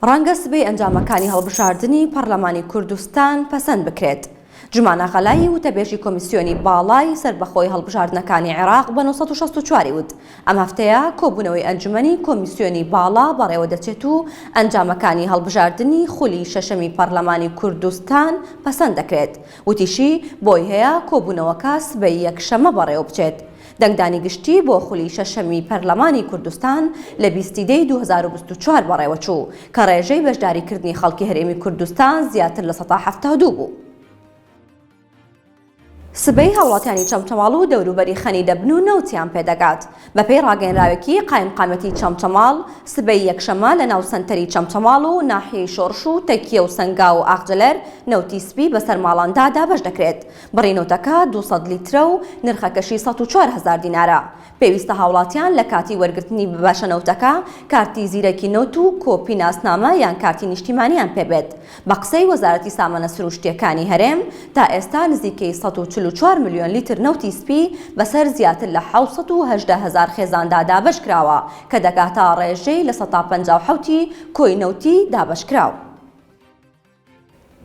ڕەنگە سبەی ئەنجامەکانی هەڵبژاردننی پەرلەمانی کوردستان پەسەند بکرێت. جمانە غەلایی وتەبێژی کۆمیسیۆنی باڵای سەربەخۆی هەڵبژاردنەکانی عێراق بە 1964 وت ئەم هەفتەیە کۆبوونەوەی ئەنجومەنی کۆمیسیۆنی باڵا بەڕێوە دەچێت و ئەنجامەکانی هەڵبژاردننی خولی شەشەمی پەرلەمانی کوردستان پەسەند دەکرێت. وتیشی بۆی هەیە کۆبوونەوەکە سبەی یەکشەمە بەڕێوە بچێت. دەنگدانی گشتی بۆ خولی شەشەمی پەرلەمانی کوردستان لە 20 دەی 2024 بەڕێوە چوو کە ڕێژەی بەشداریکردنی خەڵکی هەرێمی کوردستان زیاتر لە 172 بوو. سبەی هاوڵاتیانی چەمچەماڵ و دەوروبەری خەنی دەبن و نەوتیان پێدەگات. بەپێی ڕاگەیەنراوێکی قایمقامەتی چەمچەماڵ سبەی یەکشەمە لە ناو سەنتەری چەمچەماڵ و ناحیەی شۆڕش و تەکیە و سەنگا و ئاغجلەر نەوتی سپی بەسەر ماڵاندا دابەش دەکرێت. بڕی نەوتەکە 200 لیترە و نرخەکەشی 104,000 دینارە. پێویستە هاوڵاتیان لە کاتی وەرگرتنی بباشە نەوتەکە کارتی زیرەکی نەوت و کۆپی ناسنامە یان کارتی نیشتیمانیان پێبێت. بە قسەی وەزارەتی سامانە سروشتیەکانی هەرێم تا ئێستا نزیکەی 144 ملیۆن لیتر نەوتی سپی بەسەر زیاتر لە 718,000 خێزاندا دابەش کراوە کە دەکاتە ڕێژەی لە 157 کۆی نەوتی دابەش کراوە.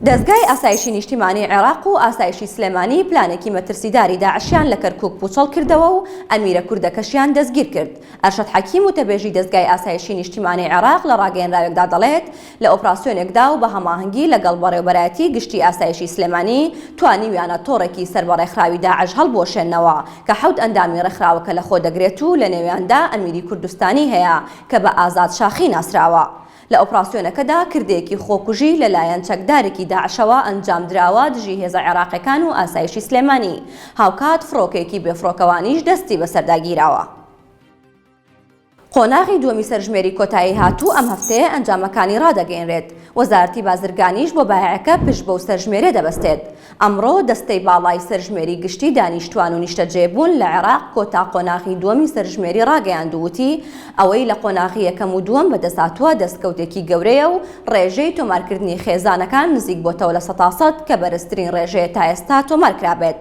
دەستگای ئاسایشی نیشتیمانی عێراق و ئاسایشی سلێمانی پلانێکی مەترسیداری داعشیان لە کەرکووک پوچەڵ کردەوە و ئەمیرە کوردەکەشیان دەستگیر کرد. ئەرشەد حەکیم وتەبێژی دەستگای ئاسایشی نیشتیمانی عێراق لە ڕاگەیەنراوێکدا دەڵێت لە ئۆپراسیۆنێکدا و بە هەماهەنگی لەگەڵ بەڕێوەبەرایەتی گشتی ئاسایشی سلێمانی توانیویانە تۆڕێکی سەربەڕێکخراوی داعش هەڵبۆشێننەوە کە 7 ئەندامی ڕێکخراوەکە لە خۆ دەگرێت و لە نێویاندا ئەمیری کوردستانی هەیە کە بە ئازاد شاخی ناسراوە. لە ئۆپراسیۆنەکەدا کردێکی خۆکوژی لەلایەن چەکدارێکی داعشەوە ئەنجام دراوە دژی هێزە عێراقیەکان و ئاسایشی سلێمانی. هاوکات فڕۆکێکی بێفڕۆکەوانیش دەستی بەسەرداگیراوە. قۆناغی دووەمی سەرژمێری کۆتایی هاتوو ئەم هەفتەیە ئەنجامەکانی ڕادەگەیەنرێت. وەزارەتی بازرگانیش بۆ بایعەکە پشت بەو سەرژمێرە دەبەستێت. ئەمڕۆ دەستەی باڵای سەرژمێری گشتی دانیشتوان و نیشتەجێبوون لە عێراق کۆتا قۆناغی دووەمی سەرژمێری ڕاگەیاندووتی ئەوەی لە قۆناغی یەکەم و دووەم بەدەساتووە دەستکەوتێکی گەورەیە و ڕێژەی تۆمارکردنی خێزانەکان نزیک بۆتەوە لە 100% کە بەرزترین ڕێژەیە تا ئێستا تۆمارکرابێت.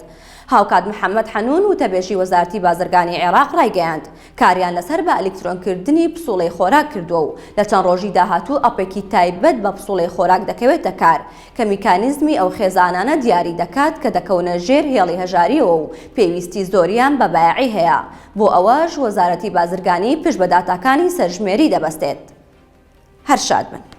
هاوکات محەممەد حەنون وتەبێژی وەزارەتی بازرگانی عێراق ڕایگەیاند کاریان لەسەر بە ئەلکترۆنکردنی پسوڵەی خۆراک کردووە و لە چەند ڕۆژی داهاتوو ئەپێکی تایبەت بە پسوڵەی خۆراک دەکەوێتە کار کە میکانیزمی ئەو خێزانانە دیاری دەکات کە دەکەونە ژێر هێڵی هەژاریەوە و پێویستی زۆریان بە بایعی هەیە. بۆ ئەوەش وەزارەتی بازرگانی پشت بە داتاکانی سەرژمێری دەبەستێت. هەر شاد بن.